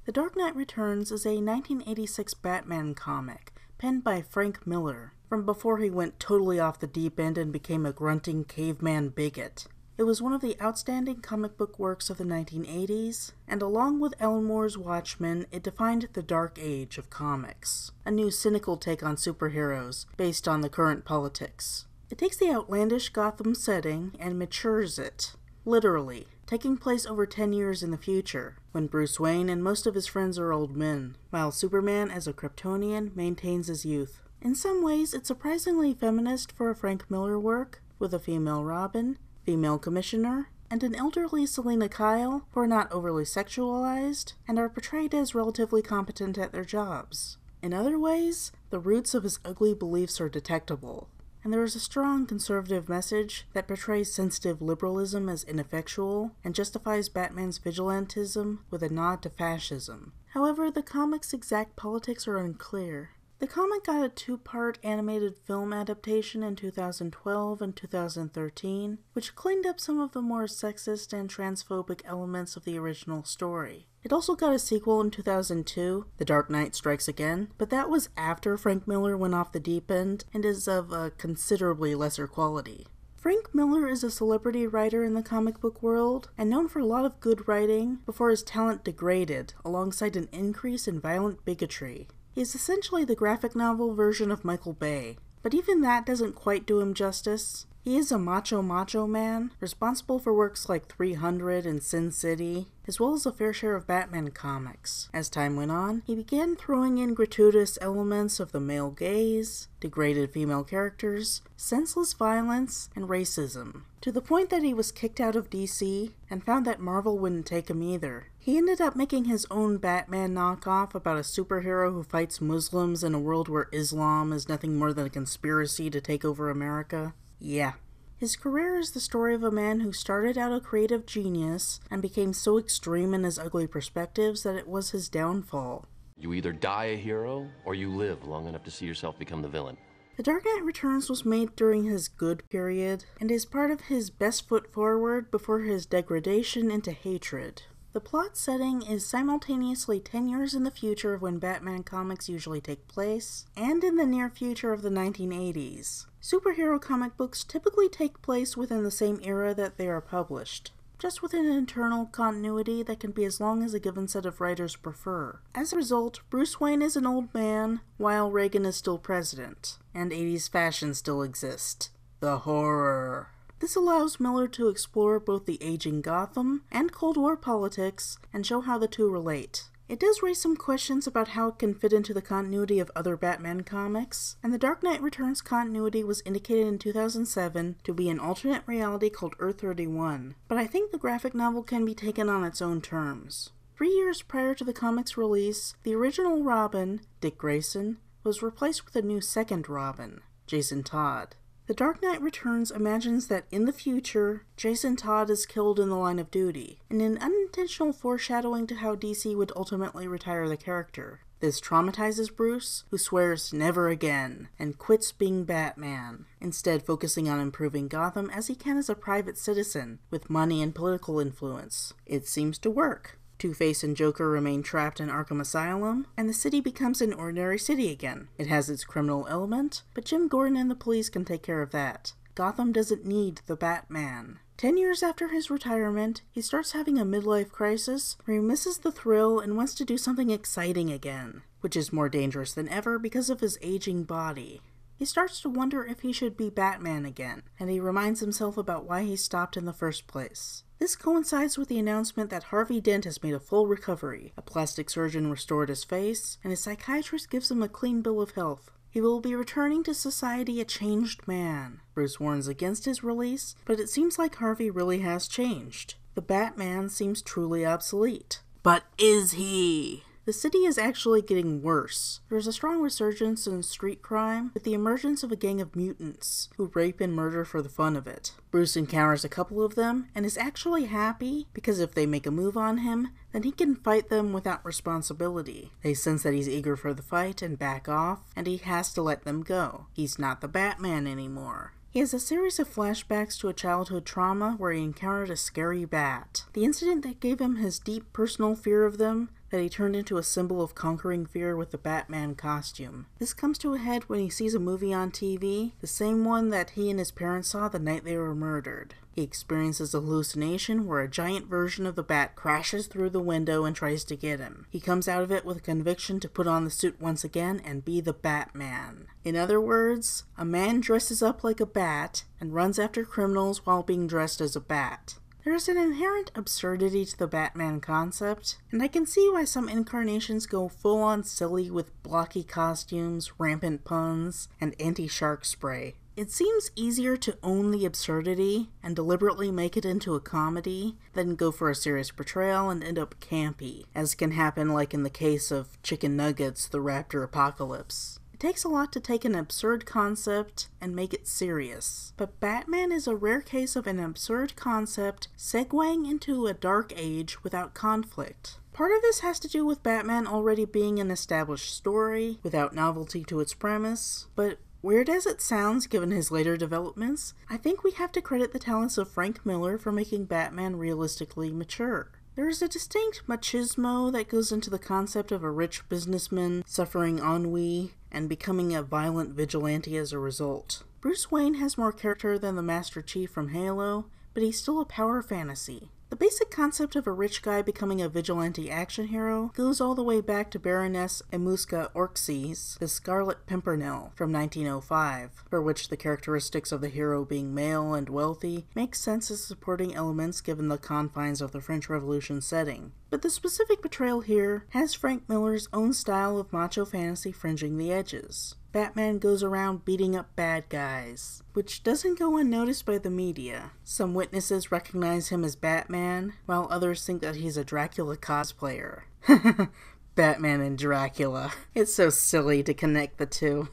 The Dark Knight Returns is a 1986 Batman comic, penned by Frank Miller, from before he went totally off the deep end and became a grunting caveman bigot. It was one of the outstanding comic book works of the 1980s, and along with Alan Moore's Watchmen, it defined the Dark Age of comics, a new cynical take on superheroes based on the current politics. It takes the outlandish Gotham setting and matures it, literally, taking place over 10 years in the future, when Bruce Wayne and most of his friends are old men, while Superman as a Kryptonian maintains his youth. In some ways, it's surprisingly feminist for a Frank Miller work, with a female Robin, female Commissioner, and an elderly Selina Kyle, who are not overly sexualized, and are portrayed as relatively competent at their jobs. In other ways, the roots of his ugly beliefs are detectable, and there is a strong conservative message that portrays sensitive liberalism as ineffectual and justifies Batman's vigilantism with a nod to fascism. However, the comic's exact politics are unclear. The comic got a two-part animated film adaptation in 2012 and 2013, which cleaned up some of the more sexist and transphobic elements of the original story. It also got a sequel in 2002, The Dark Knight Strikes Again, but that was after Frank Miller went off the deep end and is of a considerably lesser quality. Frank Miller is a celebrity writer in the comic book world, and known for a lot of good writing before his talent degraded alongside an increase in violent bigotry. He is essentially the graphic novel version of Michael Bay, but even that doesn't quite do him justice. He is a macho man, responsible for works like 300 and Sin City, as well as a fair share of Batman comics. As time went on, he began throwing in gratuitous elements of the male gaze, degraded female characters, senseless violence, and racism, to the point that he was kicked out of DC and found that Marvel wouldn't take him either. He ended up making his own Batman knockoff about a superhero who fights Muslims in a world where Islam is nothing more than a conspiracy to take over America. Yeah. His career is the story of a man who started out a creative genius and became so extreme in his ugly perspectives that it was his downfall. You either die a hero, or you live long enough to see yourself become the villain. The Dark Knight Returns was made during his good period, and is part of his best foot forward before his degradation into hatred. The plot setting is simultaneously 10 years in the future of when Batman comics usually take place, and in the near future of the 1980s. Superhero comic books typically take place within the same era that they are published, just with an internal continuity that can be as long as a given set of writers prefer. As a result, Bruce Wayne is an old man, while Reagan is still president, and 80s fashion still exists. The horror. This allows Miller to explore both the aging Gotham and Cold War politics and show how the two relate. It does raise some questions about how it can fit into the continuity of other Batman comics, and the Dark Knight Returns continuity was indicated in 2007 to be an alternate reality called Earth 31, but I think the graphic novel can be taken on its own terms. 3 years prior to the comic's release, the original Robin, Dick Grayson, was replaced with a new second Robin, Jason Todd. The Dark Knight Returns imagines that in the future, Jason Todd is killed in the line of duty, in an unintentional foreshadowing to how DC would ultimately retire the character. This traumatizes Bruce, who swears never again, and quits being Batman, instead focusing on improving Gotham as he can as a private citizen, with money and political influence. It seems to work. Two-Face and Joker remain trapped in Arkham Asylum, and the city becomes an ordinary city again. It has its criminal element, but Jim Gordon and the police can take care of that. Gotham doesn't need the Batman. 10 years after his retirement, he starts having a midlife crisis where he misses the thrill and wants to do something exciting again, which is more dangerous than ever because of his aging body. He starts to wonder if he should be Batman again, and he reminds himself about why he stopped in the first place. This coincides with the announcement that Harvey Dent has made a full recovery. A plastic surgeon restored his face, and his psychiatrist gives him a clean bill of health. He will be returning to society a changed man. Bruce warns against his release, but it seems like Harvey really has changed. The Batman seems truly obsolete. But is he? The city is actually getting worse. There's a strong resurgence in street crime, with the emergence of a gang of mutants, who rape and murder for the fun of it. Bruce encounters a couple of them, and is actually happy, because if they make a move on him, then he can fight them without responsibility. They sense that he's eager for the fight and back off, and he has to let them go. He's not the Batman anymore. He has a series of flashbacks to a childhood trauma where he encountered a scary bat. The incident that gave him his deep personal fear of them, that he turned into a symbol of conquering fear with the Batman costume. This comes to a head when he sees a movie on TV, the same one that he and his parents saw the night they were murdered. He experiences a hallucination where a giant version of the Bat crashes through the window and tries to get him. He comes out of it with a conviction to put on the suit once again and be the Batman. In other words, a man dresses up like a bat and runs after criminals while being dressed as a bat. There is an inherent absurdity to the Batman concept, and I can see why some incarnations go full-on silly with blocky costumes, rampant puns, and anti-shark spray. It seems easier to own the absurdity and deliberately make it into a comedy than go for a serious portrayal and end up campy, as can happen like in the case of Chicken Nuggets: The Raptor Apocalypse. It takes a lot to take an absurd concept and make it serious, but Batman is a rare case of an absurd concept segueing into a dark age without conflict. Part of this has to do with Batman already being an established story, without novelty to its premise, but weird as it sounds given his later developments, I think we have to credit the talents of Frank Miller for making Batman realistically mature. There is a distinct machismo that goes into the concept of a rich businessman suffering ennui and becoming a violent vigilante as a result. Bruce Wayne has more character than the Master Chief from Halo, but he's still a power fantasy. The basic concept of a rich guy becoming a vigilante action hero goes all the way back to Baroness ORCZY's The Scarlet Pimpernel from 1905, for which the characteristics of the hero being male and wealthy make sense as supporting elements given the confines of the French Revolution setting. But the specific portrayal here has Frank Miller's own style of macho fantasy fringing the edges. Batman goes around beating up bad guys, which doesn't go unnoticed by the media. Some witnesses recognize him as Batman, while others think that he's a Dracula cosplayer. Batman and Dracula. It's so silly to connect the two.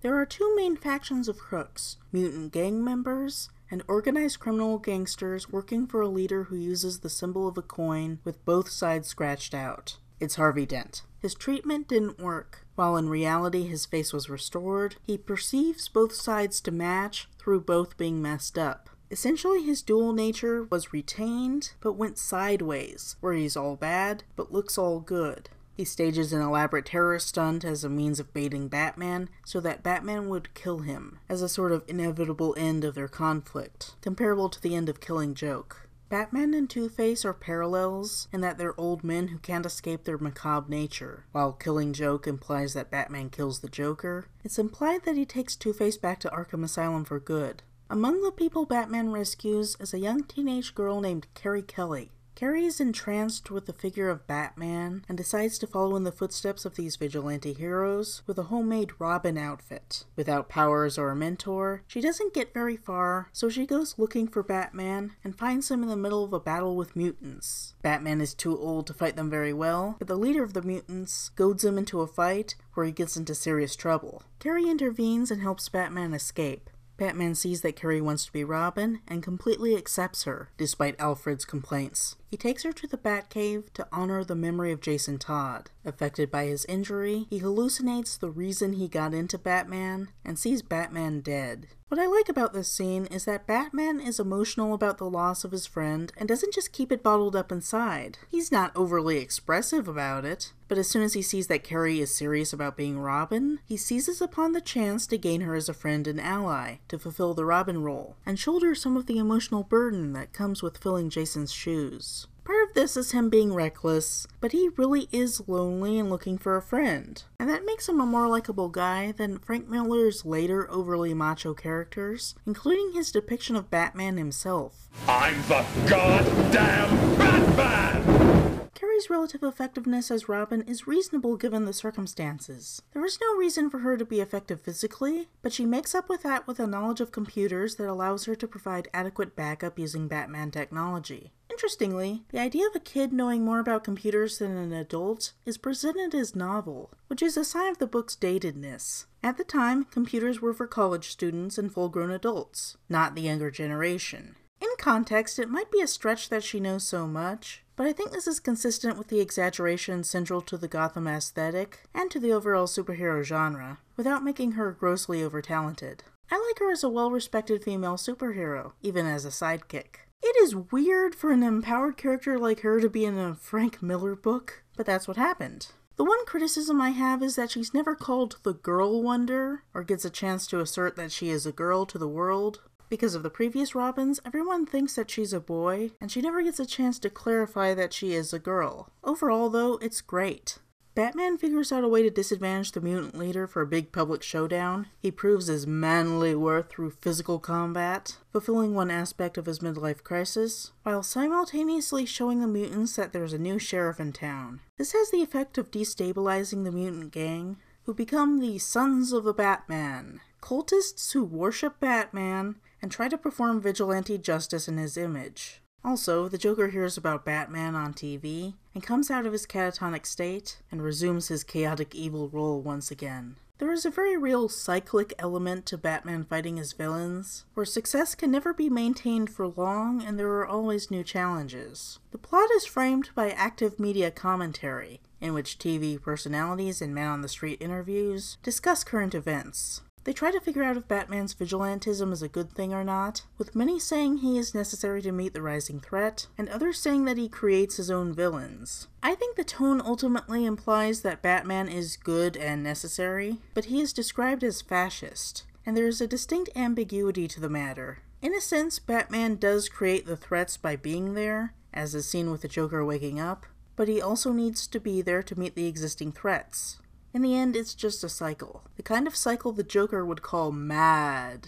There are two main factions of crooks: mutant gang members and organized criminal gangsters working for a leader who uses the symbol of a coin with both sides scratched out. It's Harvey Dent. His treatment didn't work. While in reality his face was restored, he perceives both sides to match through both being messed up. Essentially, his dual nature was retained, but went sideways, where he's all bad, but looks all good. He stages an elaborate terror stunt as a means of baiting Batman, so that Batman would kill him, as a sort of inevitable end of their conflict, comparable to the end of Killing Joke. Batman and Two-Face are parallels in that they're old men who can't escape their macabre nature. While Killing Joke implies that Batman kills the Joker, it's implied that he takes Two-Face back to Arkham Asylum for good. Among the people Batman rescues is a young teenage girl named Carrie Kelly. Carrie is entranced with the figure of Batman and decides to follow in the footsteps of these vigilante heroes with a homemade Robin outfit. Without powers or a mentor, she doesn't get very far, so she goes looking for Batman and finds him in the middle of a battle with mutants. Batman is too old to fight them very well, but the leader of the mutants goads him into a fight where he gets into serious trouble. Carrie intervenes and helps Batman escape. Batman sees that Carrie wants to be Robin and completely accepts her, despite Alfred's complaints. He takes her to the Batcave to honor the memory of Jason Todd. Affected by his injury, he hallucinates the reason he got into Batman and sees Batman dead. What I like about this scene is that Batman is emotional about the loss of his friend and doesn't just keep it bottled up inside. He's not overly expressive about it, but as soon as he sees that Carrie is serious about being Robin, he seizes upon the chance to gain her as a friend and ally, to fulfill the Robin role, and shoulder some of the emotional burden that comes with filling Jason's shoes. Part of this is him being reckless, but he really is lonely and looking for a friend. And that makes him a more likable guy than Frank Miller's later overly macho characters, including his depiction of Batman himself. I'm the goddamn Batman! Carrie's relative effectiveness as Robin is reasonable given the circumstances. There is no reason for her to be effective physically, but she makes up with that with a knowledge of computers that allows her to provide adequate backup using Batman technology. Interestingly, the idea of a kid knowing more about computers than an adult is presented as novel, which is a sign of the book's datedness. At the time, computers were for college students and full-grown adults, not the younger generation. In context, it might be a stretch that she knows so much, but I think this is consistent with the exaggeration central to the Gotham aesthetic and to the overall superhero genre, without making her grossly over-talented. I like her as a well-respected female superhero, even as a sidekick. In it is weird for an empowered character like her to be in a Frank Miller book, but that's what happened. The one criticism I have is that she's never called the Girl Wonder, or gets a chance to assert that she is a girl to the world. Because of the previous Robins, everyone thinks that she's a boy, and she never gets a chance to clarify that she is a girl. Overall, though, it's great. Batman figures out a way to disadvantage the mutant leader for a big public showdown. He proves his manly worth through physical combat, fulfilling one aspect of his midlife crisis, while simultaneously showing the mutants that there's a new sheriff in town. This has the effect of destabilizing the mutant gang, who become the Sons of the Batman, cultists who worship Batman and try to perform vigilante justice in his image. Also, the Joker hears about Batman on TV, and comes out of his catatonic state, and resumes his chaotic evil role once again. There is a very real cyclic element to Batman fighting his villains, where success can never be maintained for long and there are always new challenges. The plot is framed by active media commentary, in which TV personalities and man-on-the-street interviews discuss current events. They try to figure out if Batman's vigilantism is a good thing or not, with many saying he is necessary to meet the rising threat, and others saying that he creates his own villains. I think the tone ultimately implies that Batman is good and necessary, but he is described as fascist, and there is a distinct ambiguity to the matter. In a sense, Batman does create the threats by being there, as is seen with the Joker waking up, but he also needs to be there to meet the existing threats. In the end, it's just a cycle. The kind of cycle the Joker would call mad.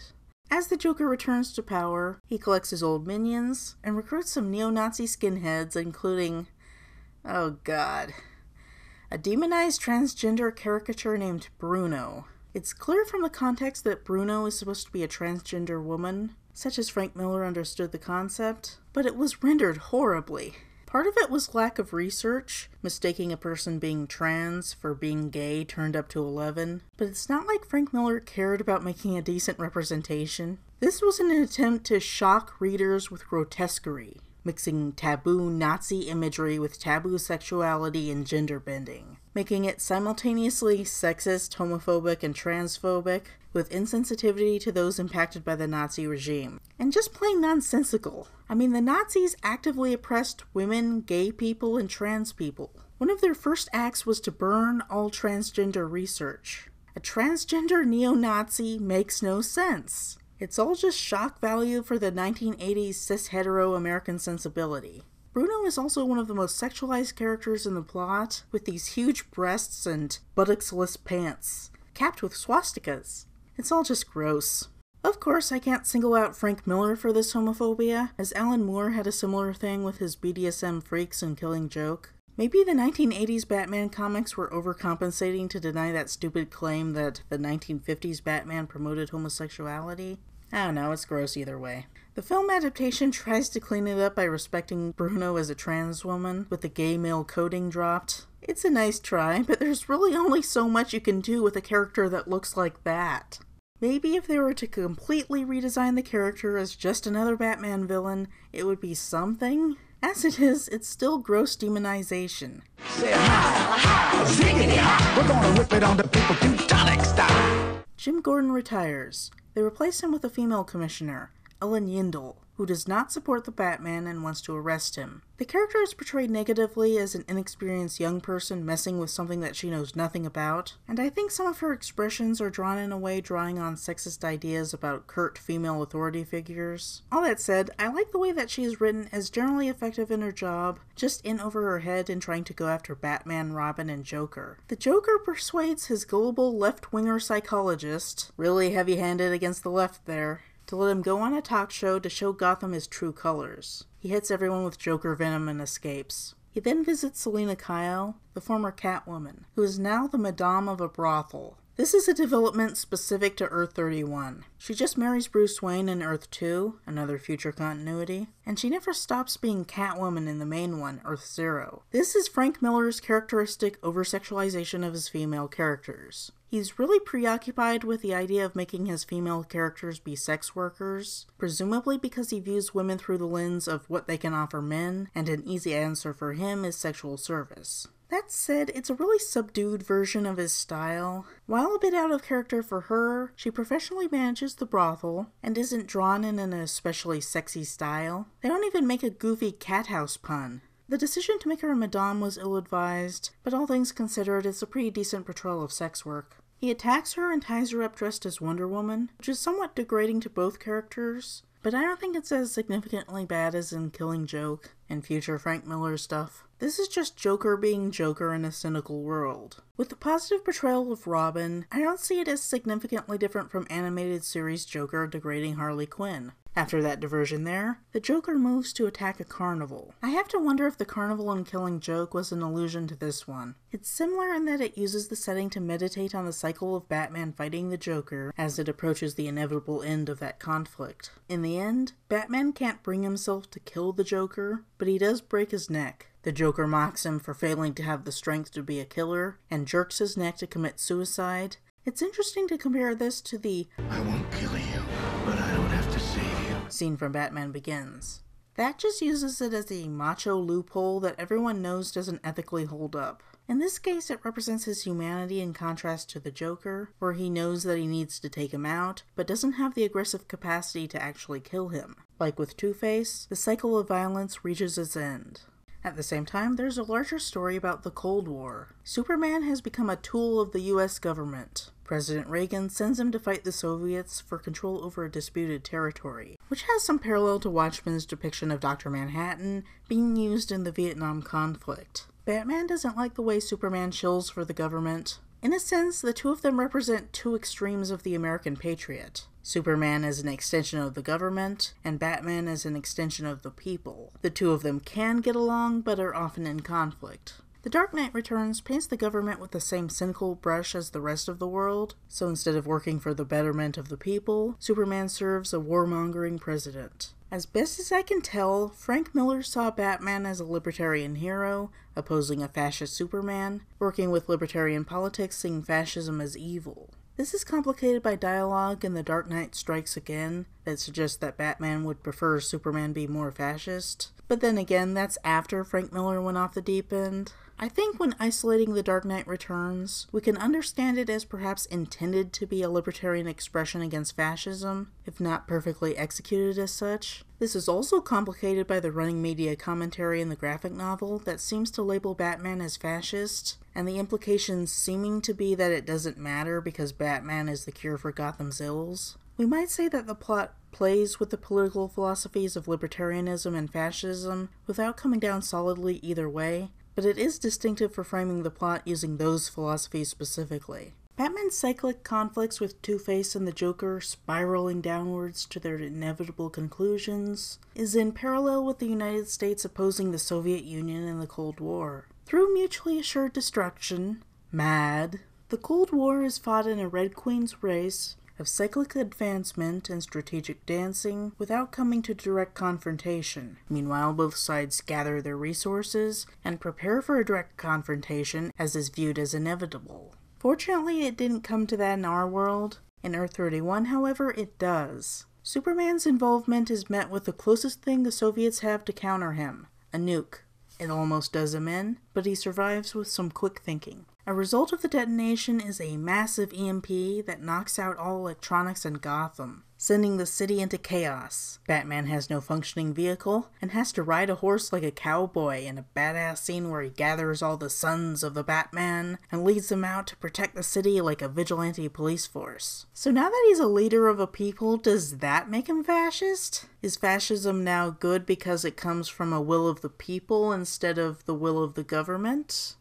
As the Joker returns to power, he collects his old minions, and recruits some neo-Nazi skinheads, including, oh god, a demonized transgender caricature named Bruno. It's clear from the context that Bruno is supposed to be a transgender woman, such as Frank Miller understood the concept, but it was rendered horribly. Part of it was lack of research, mistaking a person being trans for being gay turned up to 11, but it's not like Frank Miller cared about making a decent representation. This was an attempt to shock readers with grotesquerie, mixing taboo Nazi imagery with taboo sexuality and gender bending, making it simultaneously sexist, homophobic, and transphobic, with insensitivity to those impacted by the Nazi regime. And just plain nonsensical. I mean, the Nazis actively oppressed women, gay people, and trans people. One of their first acts was to burn all transgender research. A transgender neo-Nazi makes no sense. It's all just shock value for the 1980s cis-hetero American sensibility. Bruno is also one of the most sexualized characters in the plot, with these huge breasts and buttocks-less pants, capped with swastikas. It's all just gross. Of course, I can't single out Frank Miller for this homophobia, as Alan Moore had a similar thing with his BDSM freaks and Killing Joke. Maybe the 1980s Batman comics were overcompensating to deny that stupid claim that the 1950s Batman promoted homosexuality. I don't know, it's gross either way. The film adaptation tries to clean it up by respecting Bruno as a trans woman, with the gay male coding dropped. It's a nice try, but there's really only so much you can do with a character that looks like that. Maybe if they were to completely redesign the character as just another Batman villain, it would be something. As it is, it's still gross demonization. We're gonna rip it on the people Teutonic style. Jim Gordon retires. They replace him with a female commissioner, Ellen Yindel, who does not support the Batman and wants to arrest him. The character is portrayed negatively as an inexperienced young person messing with something that she knows nothing about, and I think some of her expressions are drawn in a way drawing on sexist ideas about curt female authority figures. All that said, I like the way that she is written as generally effective in her job, just in over her head in trying to go after Batman, Robin, and Joker. The Joker persuades his gullible left-winger psychologist, really heavy-handed against the left there, to let him go on a talk show to show Gotham his true colors. He hits everyone with Joker venom and escapes. He then visits Selina Kyle, the former Catwoman, who is now the Madame of a brothel. This is a development specific to Earth 31. She just marries Bruce Wayne in Earth 2, another future continuity, and she never stops being Catwoman in the main one, Earth 0. This is Frank Miller's characteristic over-sexualization of his female characters. He's really preoccupied with the idea of making his female characters be sex workers, presumably because he views women through the lens of what they can offer men, and an easy answer for him is sexual service. That said, it's a really subdued version of his style. While a bit out of character for her, she professionally manages the brothel and isn't drawn in an especially sexy style. They don't even make a goofy cat house pun. The decision to make her a madame was ill-advised, but all things considered, it's a pretty decent portrayal of sex work. He attacks her and ties her up dressed as Wonder Woman, which is somewhat degrading to both characters, but I don't think it's as significantly bad as in Killing Joke and future Frank Miller stuff. This is just Joker being Joker in a cynical world. With the positive portrayal of Robin, I don't see it as significantly different from animated series Joker degrading Harley Quinn. After that diversion there, the Joker moves to attack a carnival. I have to wonder if the carnival in Killing Joke was an allusion to this one. It's similar in that it uses the setting to meditate on the cycle of Batman fighting the Joker as it approaches the inevitable end of that conflict. In the end, Batman can't bring himself to kill the Joker, but he does break his neck. The Joker mocks him for failing to have the strength to be a killer, and jerks his neck to commit suicide. It's interesting to compare this to the I won't kill you, but I don't have to save you scene from Batman Begins. That just uses it as a macho loophole that everyone knows doesn't ethically hold up. In this case, it represents his humanity in contrast to the Joker, where he knows that he needs to take him out, but doesn't have the aggressive capacity to actually kill him. Like with Two-Face, the cycle of violence reaches its end. At the same time, there's a larger story about the Cold War. Superman has become a tool of the US government. President Reagan sends him to fight the Soviets for control over a disputed territory, which has some parallel to Watchmen's depiction of Dr. Manhattan being used in the Vietnam conflict. Batman doesn't like the way Superman shills for the government. In a sense, the two of them represent two extremes of the American patriot. Superman as an extension of the government, and Batman as an extension of the people. The two of them can get along, but are often in conflict. The Dark Knight Returns paints the government with the same cynical brush as the rest of the world, so instead of working for the betterment of the people, Superman serves a warmongering president. As best as I can tell, Frank Miller saw Batman as a libertarian hero, opposing a fascist Superman, working with libertarian politics, seeing fascism as evil. This is complicated by dialogue in The Dark Knight Strikes Again that suggests that Batman would prefer Superman be more fascist. But then again, that's after Frank Miller went off the deep end. I think when isolating The Dark Knight Returns, we can understand it as perhaps intended to be a libertarian expression against fascism, if not perfectly executed as such. This is also complicated by the running media commentary in the graphic novel that seems to label Batman as fascist, and the implications seeming to be that it doesn't matter because Batman is the cure for Gotham's ills. We might say that the plot plays with the political philosophies of libertarianism and fascism without coming down solidly either way, but it is distinctive for framing the plot using those philosophies specifically. Batman's cyclic conflicts with Two-Face and the Joker spiraling downwards to their inevitable conclusions is in parallel with the United States opposing the Soviet Union in the Cold War. Through mutually assured destruction, MAD, the Cold War is fought in a Red Queen's race of cyclic advancement and strategic dancing without coming to direct confrontation. Meanwhile, both sides gather their resources and prepare for a direct confrontation as is viewed as inevitable. Fortunately, it didn't come to that in our world. In Earth 31, however, it does. Superman's involvement is met with the closest thing the Soviets have to counter him, a nuke. It almost does him in, but he survives with some quick thinking. A result of the detonation is a massive EMP that knocks out all electronics in Gotham, sending the city into chaos. Batman has no functioning vehicle, and has to ride a horse like a cowboy in a badass scene where he gathers all the sons of the Batman and leads them out to protect the city like a vigilante police force. So now that he's a leader of a people, does that make him fascist? Is fascism now good because it comes from a will of the people instead of the will of the government?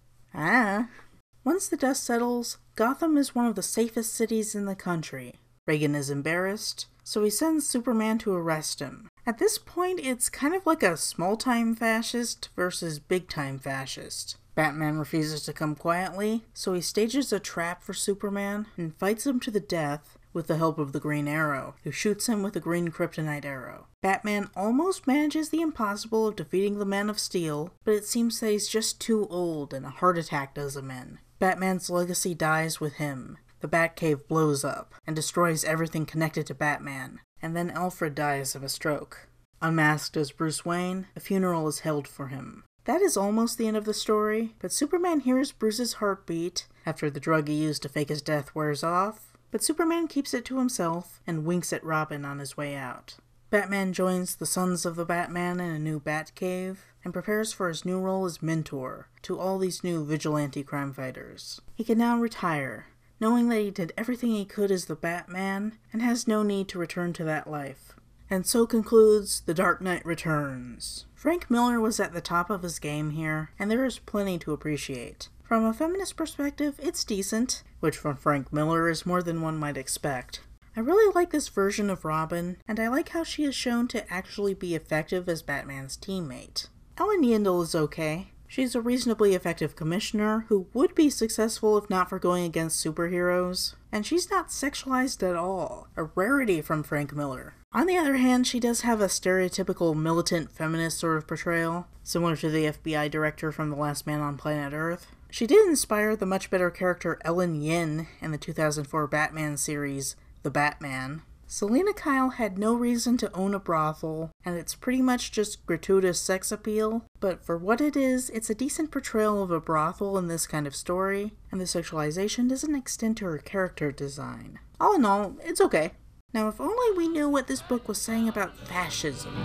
Once the dust settles, Gotham is one of the safest cities in the country. Reagan is embarrassed, so he sends Superman to arrest him. At this point, it's kind of like a small-time fascist versus big-time fascist. Batman refuses to come quietly, so he stages a trap for Superman and fights him to the death with the help of the Green Arrow, who shoots him with a green kryptonite arrow. Batman almost manages the impossible of defeating the Man of Steel, but it seems that he's just too old and a heart attack does him in. Batman's legacy dies with him. The Batcave blows up and destroys everything connected to Batman, and then Alfred dies of a stroke. Unmasked as Bruce Wayne, a funeral is held for him. That is almost the end of the story, but Superman hears Bruce's heartbeat after the drug he used to fake his death wears off, but Superman keeps it to himself and winks at Robin on his way out. Batman joins the Sons of the Batman in a new Batcave and prepares for his new role as mentor to all these new vigilante crime fighters. He can now retire, knowing that he did everything he could as the Batman and has no need to return to that life. And so concludes The Dark Knight Returns. Frank Miller was at the top of his game here, and there is plenty to appreciate. From a feminist perspective, it's decent, which from Frank Miller is more than one might expect. I really like this version of Robin, and I like how she is shown to actually be effective as Batman's teammate. Ellen Yindel is okay. She's a reasonably effective commissioner who would be successful if not for going against superheroes, and she's not sexualized at all, a rarity from Frank Miller. On the other hand, she does have a stereotypical militant feminist sort of portrayal, similar to the FBI director from The Last Man on Planet Earth. She did inspire the much better character Ellen Yin in the 2004 Batman series, The Batman. Selena Kyle had no reason to own a brothel, and it's pretty much just gratuitous sex appeal, but for what it is, it's a decent portrayal of a brothel in this kind of story, and the sexualization doesn't extend to her character design. All in all, it's okay. Now, if only we knew what this book was saying about fascism.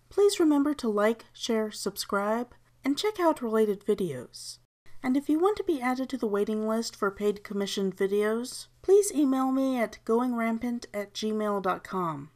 Please remember to like, share, subscribe, and check out related videos. And if you want to be added to the waiting list for paid commissioned videos, please email me at goingrampant@gmail.com.